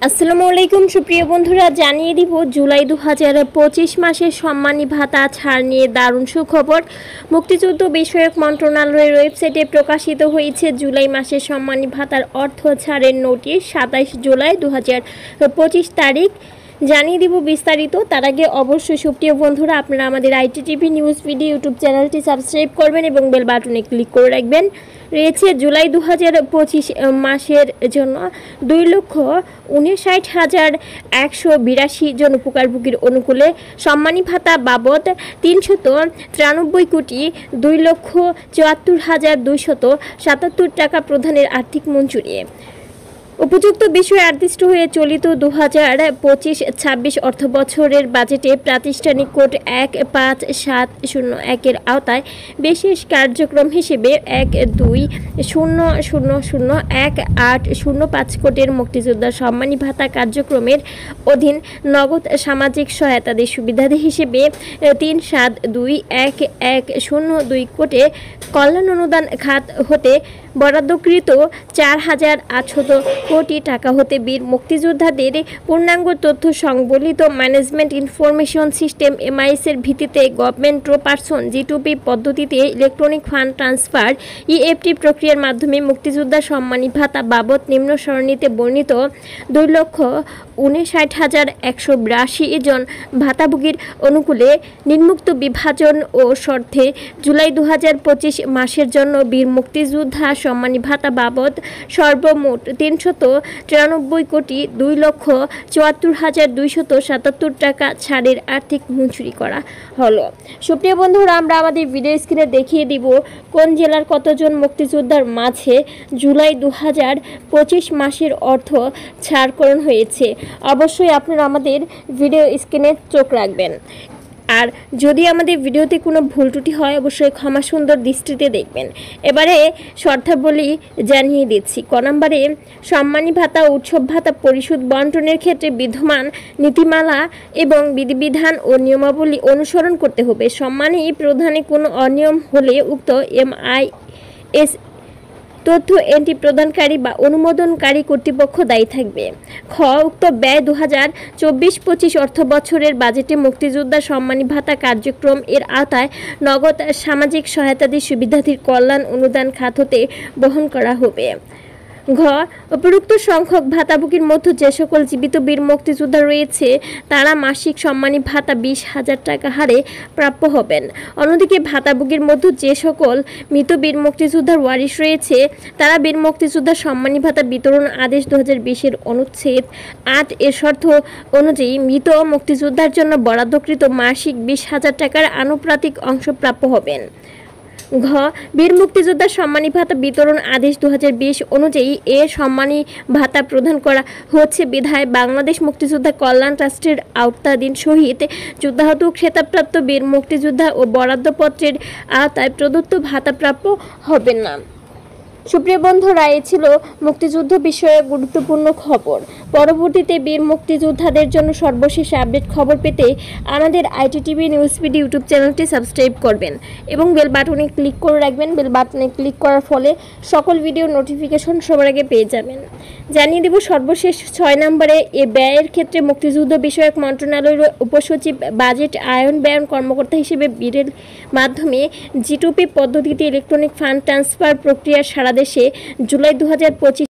আসসালামু আলাইকুম সুপ্রিয় বন্ধুরা, জানিয়ে দিব জুলাই 2025 মাসের সম্মানী ভাতা ছাড় নিয়ে দারুণ সুখবর। মুক্তিযুদ্ধ বিষয়ক মন্ত্রণালয়ের ওয়েবসাইটে প্রকাশিত হয়েছে জুলাই মাসের সম্মানী ভাতার অর্থ ছাড়ের নোটিশ। 27 জুলাই 2025 তারিখ জানিয়ে দিব বিস্তারিত। তার আগে অবশ্যই সুপ্রিয় বন্ধুরা, আপনারা আমাদের ITTV নিউজ ভিডিও ইউটিউব চ্যানেলটি সাবস্ক্রাইব করবেন এবং বেল বাটনে ক্লিক করে রাখবেন। রয়েছে জুলাই 2025 মাসের জন্য 2,59,182 জন উপকারভোগীর অনুকূলে সম্মানী ভাতা বাবদ 393,274,277 টাকা প্রদানের আর্থিক মঞ্জুরি। উপযুক্ত বিষয়ে নির্দিষ্ট হয়ে চলিত 2025-26 অর্থবছরের বাজেটে প্রাতিষ্ঠানিক কোড 15701 এর আওতায় বিশেষ কার্যক্রম হিসেবে 120001805 কোটির মুক্তিযোদ্ধা সম্মানী ভাতা কার্যক্রমের অধীন নগদ সামাজিক সহায়তাদের সুবিধাদি হিসেবে 3721102 কোটি কল্যাণ অনুদান খাত হতে বরাদ্দকৃত 4,800 কোটি টাকা হতে বীর মুক্তিযোদ্ধাদের পূর্ণাঙ্গ তথ্য সংবলিত ম্যানেজমেন্ট ইনফরমেশন সিস্টেম MIS এর ভিত্তিতে গভর্নমেন্ট পারসন G2P পদ্ধতিতে ইলেকট্রনিক ফান্ড ট্রান্সফার EFT প্রক্রিয়ার মাধ্যমে মুক্তিযোদ্ধা সম্মানী ভাতা বাবদ নিম্ন সরণিতে বর্ণিত 2,59,182 জন ভাতাভোগীর অনুকূলে নিম্নোক্ত বিভাজন ও শর্তে জুলাই 2025 মাসের জন্য বীর মুক্তিযোদ্ধা সম্মানী ভাতা বাবদ সর্বমোট 373,274,277 টাকা ছাড়ের আর্থিক মঞ্জুরি করা হলো। সুপ্রিয় বন্ধুরা, আমরা আমাদের ভিডিও স্ক্রিনে দেখিয়ে দিব কোন জেলার কতজন মুক্তিযোদ্ধার মাঝে জুলাই 2025 মাসের অর্থ ছাড়করণ হয়েছে। অবশ্যই আপনারা আমাদের ভিডিও স্ক্রিনে চোখ রাখবেন। আর যদি আমাদের ভিডিওতে কোনো ভুল ত্রুটি হয় অবশ্যই ক্ষমা সুন্দর দৃষ্টিতে দেখবেন। এবারে শর্তাবলী জানিয়ে দিচ্ছি। ক নম্বরে, সম্মানী ভাতা ও উৎসব ভাতা পরিশোধ বন্টনের ক্ষেত্রে বিদ্যমান নীতিমালা এবং বিধিবিধান ও নিয়মাবলী অনুসরণ করতে হবে। সম্মানী প্রদানে কোনো অনিয়ম হলে উক্ত MIS তথ্য এন্ট্রি প্রদানকারী বা অনুমোদনকারী কর্তৃপক্ষ দায়ী থাকবে। খ, উক্ত ব্যয় 2024-25 অর্থ বছরের বাজেটে মুক্তিযোদ্ধা সম্মানী ভাতা কার্যক্রম এর আওতায় নগদ সামাজিক সহায়তাদি সুবিধাধির কল্যাণ অনুদান খাত হতে বহন করা হবে। ঘ, উপরোক্ত সংখ্যক ভাতাভোগীর মধ্যে যে সকল জীবিত বীর মুক্তিযোদ্ধা রয়েছে তারা মাসিক সম্মানী ভাতা 20,000 টাকা হারে প্রাপ্য হবেন। অন্যদিকে ভাতাভোগীর মধ্যে যে সকল মৃত বীর মুক্তিযোদ্ধার ওয়ারিশ রয়েছে তারা বীর মুক্তিযোদ্ধা সম্মানী ভাতা বিতরণ আদেশ 2020 অনুচ্ছেদ 8 এর শর্ত অনুযায়ী মৃত মুক্তিযোদ্ধার জন্য বরাদ্দকৃত মাসিক 20,000 টাকার আনুপাতিক অংশ প্রাপ্য হবেন। ঘ, বীর মুক্তিযোদ্ধা সম্মানী ভাতা বিতরণ আদেশ 2020 অনুযায়ী এ সম্মানী ভাতা প্রদান করা হচ্ছে বিধায় বাংলাদেশ মুক্তিযোদ্ধা কল্যাণ ট্রাস্টের আওতাধীন শহীদ যুদ্ধাহত খেতাবপ্রাপ্ত বীর মুক্তিযোদ্ধা ও বরাদ্দপত্রের আওতায় প্রদত্ত ভাতা প্রাপ্য হবেন না। সুপ্রিয় বন্ধুরা, এই ছিল মুক্তিযুদ্ধ বিষয়ে গুরুত্বপূর্ণ খবর। পরবর্তীতে বীর মুক্তিযোদ্ধাদের জন্য সর্বশেষ আপডেট খবর পেতে আমাদের ITTV নিউজ ভিডিও ইউটিউব চ্যানেলটি সাবস্ক্রাইব করবেন এবং বেল বাটনে ক্লিক করে রাখবেন। বেল বাটনে ক্লিক করার ফলে সকল ভিডিও নোটিফিকেশন সবার আগে পেয়ে যাবেন। জানিয়ে দেব সর্বশেষ 6 নম্বরে, এ ব্যয়ের ক্ষেত্রে মুক্তিযুদ্ধ বিষয়ক মন্ত্রণালয়ের উপসচিব বাজেট আয়ন ব্যয়ন কর্মকর্তা হিসেবে বীরের মাধ্যমে G2P পদ্ধতিতে ইলেকট্রনিক ফান্ড ট্রান্সফার প্রক্রিয়া সারা দেশে জুলাই 2025